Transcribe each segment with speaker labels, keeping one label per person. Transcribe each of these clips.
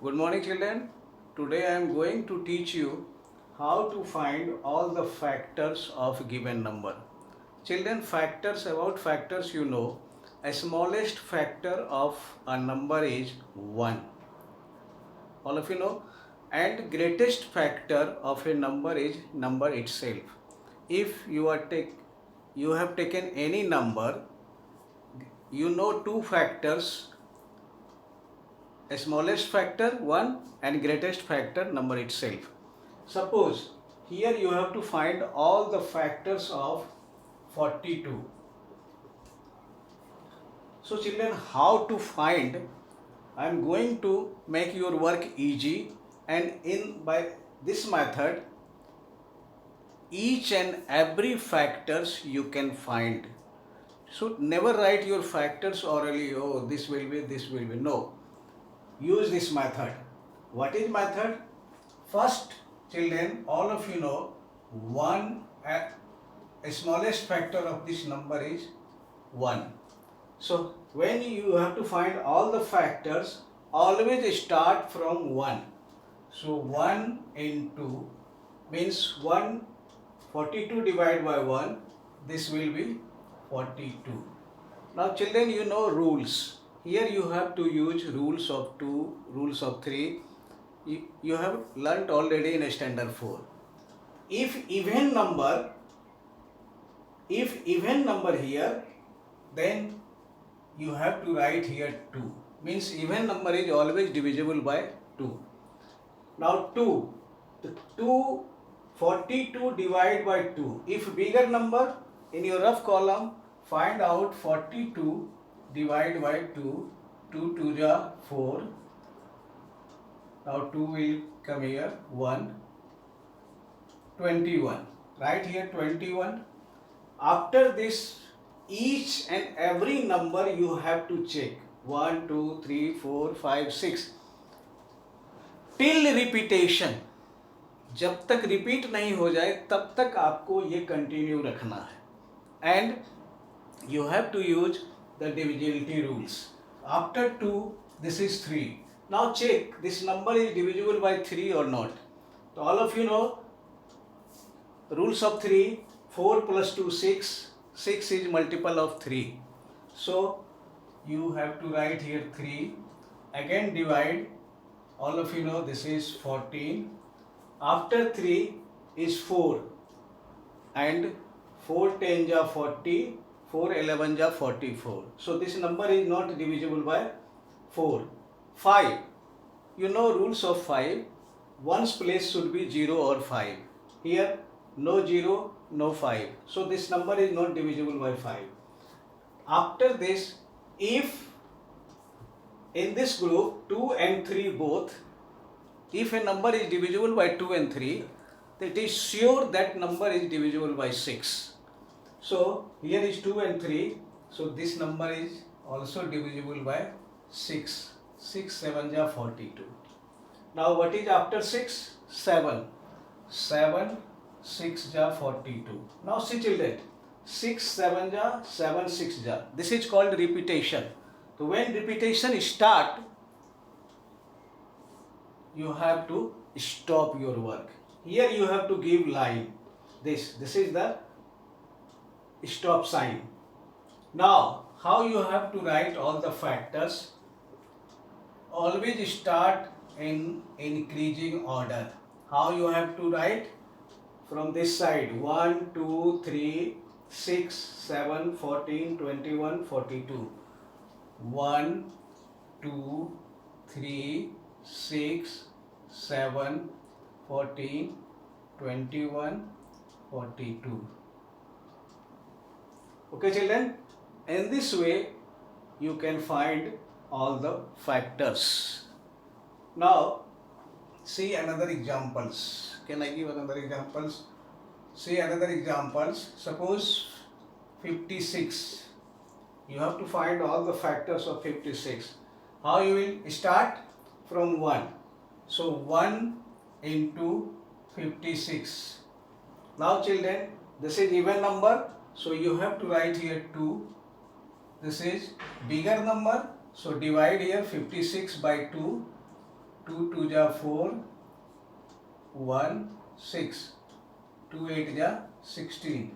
Speaker 1: Good morning, children. Today I am going to teach you how to find all the factors of a given number. Children, about factors you know, a smallest factor of a number is 1. All of you know. And greatest factor of a number is number itself. If you have taken any number, you know two factors, smallest factor 1 and greatest factor number itself. Suppose here you have to find all the factors of 42. So children, how to find? I am going to make your work easy, and by this method each and every factors you can find. So never write your factors orally, oh this will be, no. Use this method. What is method? First, children, all of you know, a smallest factor of this number is 1. So when you have to find all the factors, always start from 1. So 1 into means 42 divided by 1, this will be 42. Now children, you know rules. Here you have to use rules of 2, rules of 3. You have learnt already in standard 4. If even number here, then you have to write here 2. Means even number is always divisible by 2. Now 42 divided by 2. If bigger number, in your rough column, find out 42 divided by 2. 2 2 ja 4. Now 2 will come here, 1. 21. Write here 21. After this, each and every number you have to check. 1, 2, 3, 4, 5, 6. Till repetition. जब तक repeat नहीं हो जाए तब तक आपको ये continue रखना है. And you have to use the divisibility rules. After 2, this is 3. Now check this number is divisible by 3 or not. So all of you know rules of 3. 4 plus 2 6. 6 is multiple of 3. So you have to write here 3. Again divide. All of you know this is 14. After 3 is 4, and 4 10 ja 40, 4 11 ja 44. So this number is not divisible by 4. 5. You know rules of 5. One's place should be 0 or 5. Here no 0, no 5. So this number is not divisible by 5. After this, if in this group 2 and 3 both, if a number is divisible by 2 and 3, it is sure that number is divisible by 6. So here is 2 and 3. So this number is also divisible by 6. 6 7 ja 42. Now what is after 6? 7. 7 6 ja 42. Now see children, 6 7 ja 7 6 ja. This is called repetition. So when repetition start, you have to stop your work. Here you have to give line. This is the stop sign. Now how you have to write all the factors? Always start in increasing order. How you have to write? From this side, 1 2 3 6 7 14 21 42. 1 2 3 6 7 14 21 42. Okay children, in this way you can find all the factors. Now see another examples. Can I give another examples? See another examples. Suppose 56. You have to find all the factors of 56. How you will start? From 1. So 1 into 56. Now children, this is even number. So you have to write here 2. This is bigger number. So divide here 56 by 2. 2 2 जा 4, 1 6, 2 8 जा 16.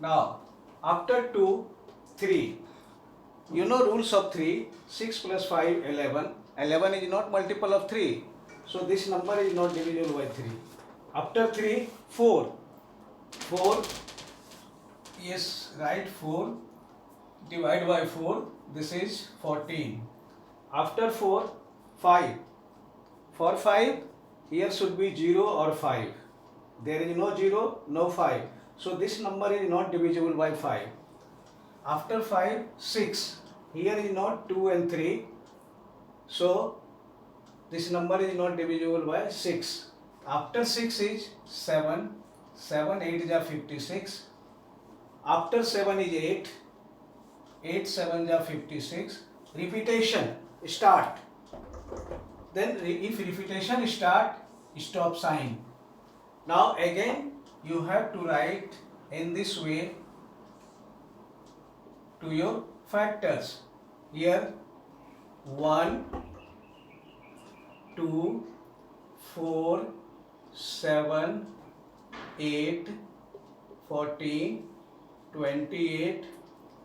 Speaker 1: Now after 2 3, you know rules of 3. 6 plus 5 11. 11 is not multiple of 3, so this number is not divisible by 3. After 3 4, 4, yes, right, 4 divide by 4, this is 14. After 4 5, for 5 here should be 0 or 5. There is no 0, no 5, so this number is not divisible by 5. After 5 6, here is not 2 and 3, so this number is not divisible by 6. After 6 is 7, 7 8 is 56. After 7 is 8, 8 7 is 56. Repetition start. Then if repetition start, stop sign. Now again you have to write in this way to your factors. Here 1 2 4 7 8 14 28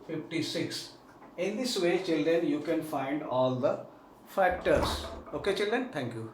Speaker 1: 56. In this way children you can find all the factors. Okay children, thank you.